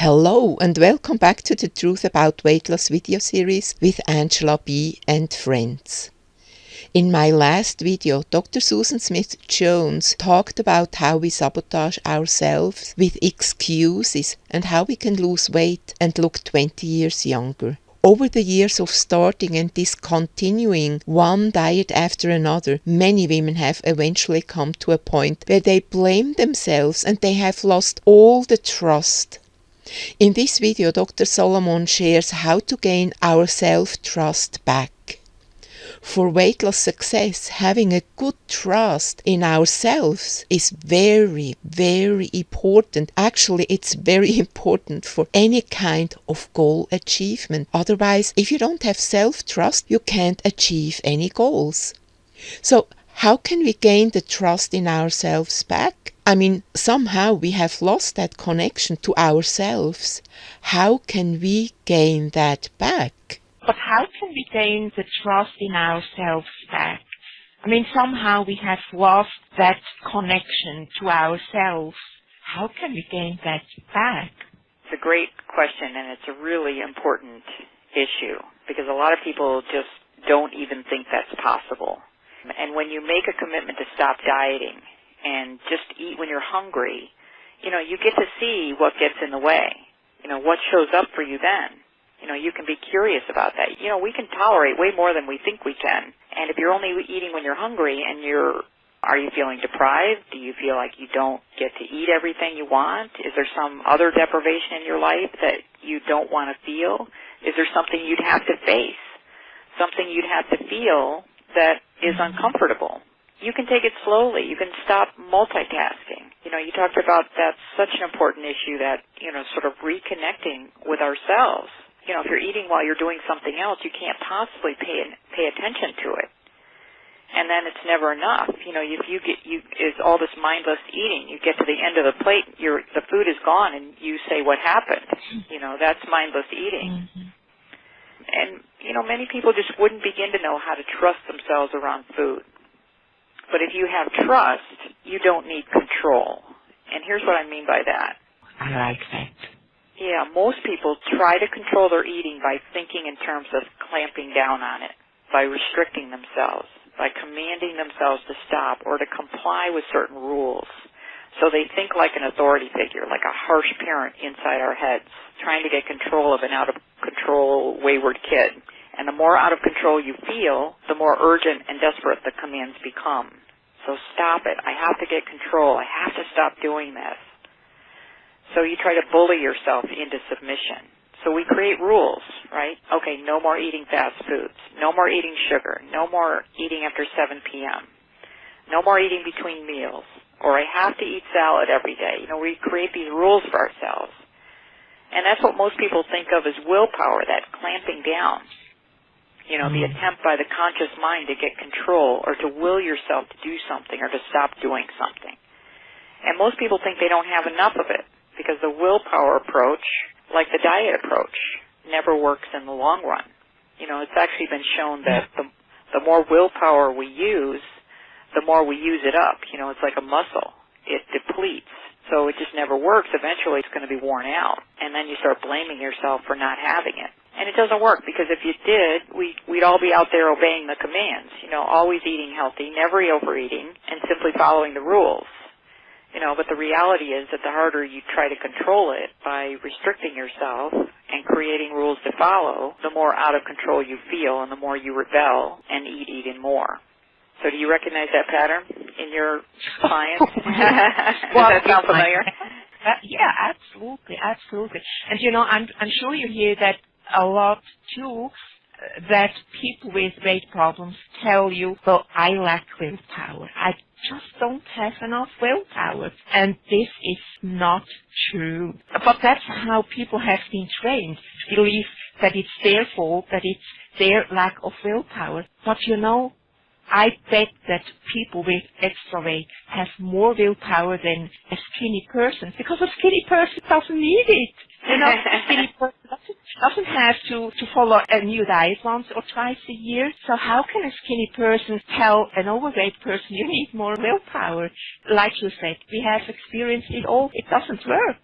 Hello and welcome back to the Truth About Weight Loss video series with Angela B. and friends. In my last video, Dr. Susan Smith-Jones talked about how we sabotage ourselves with excuses and how we can lose weight and look 20 years younger. Over the years of starting and discontinuing one diet after another, many women have eventually come to a point where they blame themselves and they have lost all the trust. In this video, Dr. Solomon shares how to gain our self-trust back. For weight loss success, having a good trust in ourselves is very, very important. Actually, it's very important for any kind of goal achievement. Otherwise, if you don't have self-trust, you can't achieve any goals. So, how can we gain the trust in ourselves back? I mean, somehow we have lost that connection to ourselves. How can we gain that back? But how can we gain the trust in ourselves back? I mean, somehow we have lost that connection to ourselves. How can we gain that back? It's a great question, and it's a really important issue because a lot of people just don't even think that's possible. And when you make a commitment to stop dieting and just eat when you're hungry, you get to see what gets in the way. What shows up for you then. You can be curious about that. We can tolerate way more than we think we can. And if you're only eating when you're hungry and are you feeling deprived? Do you feel like you don't get to eat everything you want? Is there some other deprivation in your life that you don't want to feel? Is there something you'd have to face? Something you'd have to feel that is uncomfortable? You can take it slowly. You can stop multitasking. You talked about that's such an important issue that, sort of reconnecting with ourselves. If you're eating while you're doing something else, you can't possibly pay attention to it. And then it's never enough. It's all this mindless eating. You get to the end of the plate, the food is gone, and you say, what happened? That's mindless eating. Mm-hmm. And, many people just wouldn't begin to know how to trust themselves around food. But if you have trust, you don't need control. And here's what I mean by that. I like that. Yeah, most people try to control their eating by thinking in terms of clamping down on it, by restricting themselves, by commanding themselves to stop or to comply with certain rules. So they think like an authority figure, like a harsh parent inside our heads, trying to get control of an out-of-control, wayward kid. And the more out of control you feel, the more urgent and desperate the commands become. So stop it. I have to get control. I have to stop doing this. So you try to bully yourself into submission. So we create rules, right? Okay, no more eating fast foods. No more eating sugar. No more eating after 7 p.m. No more eating between meals. Or I have to eat salad every day. We create these rules for ourselves. And that's what most people think of as willpower, that clamping down. The attempt by the conscious mind to get control or to will yourself to do something or to stop doing something. And most people think they don't have enough of it because the willpower approach, like the diet approach, never works in the long run. It's actually been shown that the more willpower we use, the more we use it up. It's like a muscle. It depletes. So it just never works. Eventually it's going to be worn out. And then you start blaming yourself for not having it. And it doesn't work because if you did, we'd all be out there obeying the commands. Always eating healthy, never overeating, and simply following the rules. But the reality is that the harder you try to control it by restricting yourself and creating rules to follow, the more out of control you feel and the more you rebel and eat even more. So do you recognize that pattern in your clients? Well, does that sound familiar? Yeah, absolutely. And I'm sure you hear that a lot too, that people with weight problems tell you, well, I lack willpower. I just don't have enough willpower. And this is not true. But that's how people have been trained to believe that it's their fault, that it's their lack of willpower. But I bet that people with extra weight have more willpower than a skinny person, because a skinny person doesn't need it. A skinny person doesn't have to follow a new diet once or twice a year. So how can a skinny person tell an overweight person you need more willpower? Like you said, we have experienced it all. It doesn't work.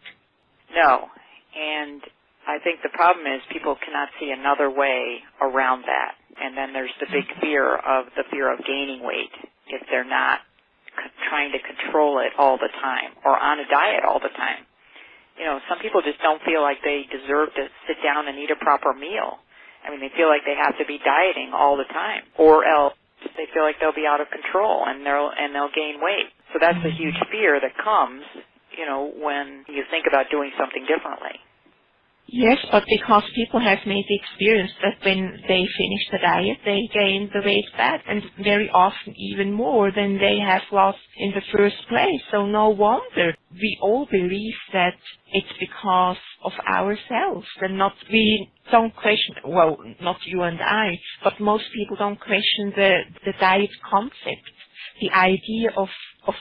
No. And I think the problem is people cannot see another way around that. And then there's the big fear of gaining weight if they're not trying to control it all the time or on a diet all the time. You know, some people just don't feel like they deserve to sit down and eat a proper meal. I mean, they feel like they have to be dieting all the time, or else they feel like they'll be out of control and they'll gain weight. So that's a huge fear that comes, you know, when you think about doing something differently. Yes, but because people have made the experience that when they finish the diet, they gain the weight back, and very often even more than they have lost in the first place. So no wonder we all believe that it's because of ourselves, and we don't question, well, not you and I, but most people don't question the diet concept. The idea of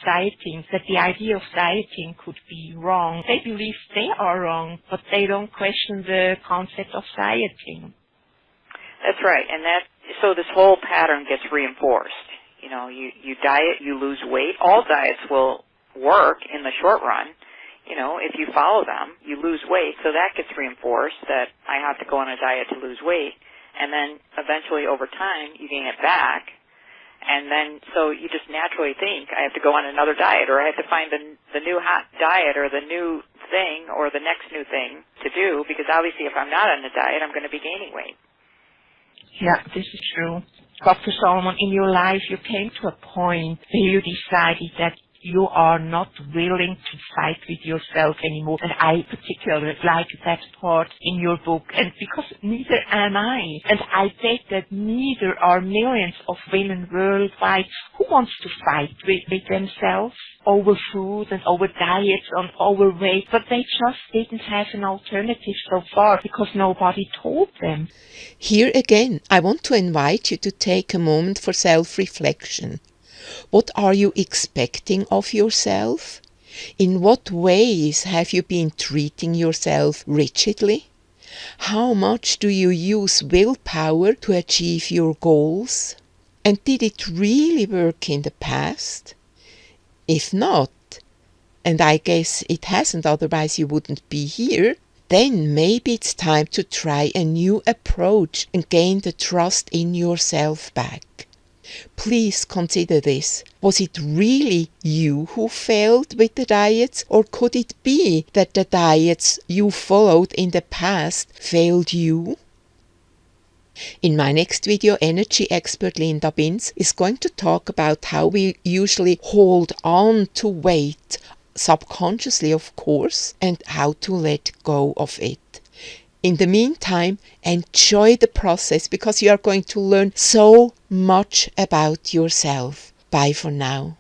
dieting, that the idea of dieting could be wrong. They believe they are wrong, but they don't question the concept of dieting. That's right, and so this whole pattern gets reinforced. You know, you diet, you lose weight. All diets will work in the short run. You know, if you follow them, you lose weight, so that gets reinforced that I have to go on a diet to lose weight, and then eventually over time you gain it back. And then, so you just naturally think, I have to go on another diet, or I have to find the new hot diet, or the new thing, or the next new thing to do, because obviously if I'm not on a diet, I'm going to be gaining weight. Yeah, this is true. Dr. Solomon, in your life, you came to a point where you decided that you are not willing to fight with yourself anymore. And I particularly like that part in your book. And because neither am I. And I bet that neither are millions of women worldwide who wants to fight with themselves over food and over diets and over weight. But they just didn't have an alternative so far because nobody told them. Here again, I want to invite you to take a moment for self-reflection. What are you expecting of yourself? In what ways have you been treating yourself rigidly? How much do you use willpower to achieve your goals? And did it really work in the past? If not, and I guess it hasn't, otherwise you wouldn't be here, then maybe it's time to try a new approach and gain the trust in yourself back. Please consider this. Was it really you who failed with the diets, or could it be that the diets you followed in the past failed you? In my next video, energy expert Linda Binz is going to talk about how we usually hold on to weight, subconsciously of course, and how to let go of it. In the meantime, enjoy the process because you are going to learn so much about yourself. Bye for now.